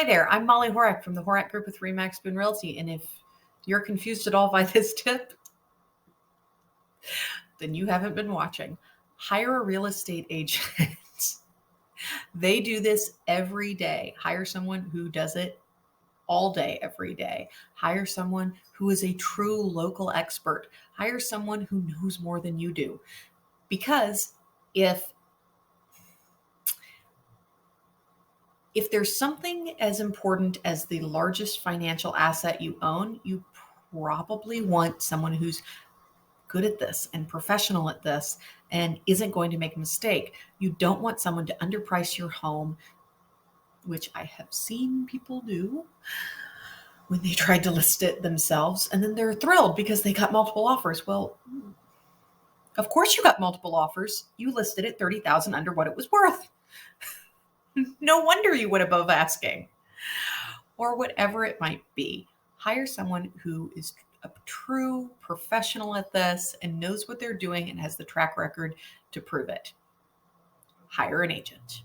Hi there, I'm Molly Horak from the Horak Group with Remax Boone Realty. And if you're confused at all by this tip, then you haven't been watching. Hire a real estate agent. They do this every day. Hire someone who does it all day, every day. Hire someone who is a true local expert. Hire someone who knows more than you do. Because if there's something as important as the largest financial asset you own, you probably want someone who's good at this and professional at this and isn't going to make a mistake. You don't want someone to underprice your home, which I have seen people do when they tried to list it themselves, and then they're thrilled because they got multiple offers. Well, of course you got multiple offers. You listed it $30,000 under what it was worth. No wonder you went above asking, or whatever it might be. Hire someone who is a true professional at this and knows what they're doing and has the track record to prove it. Hire an agent.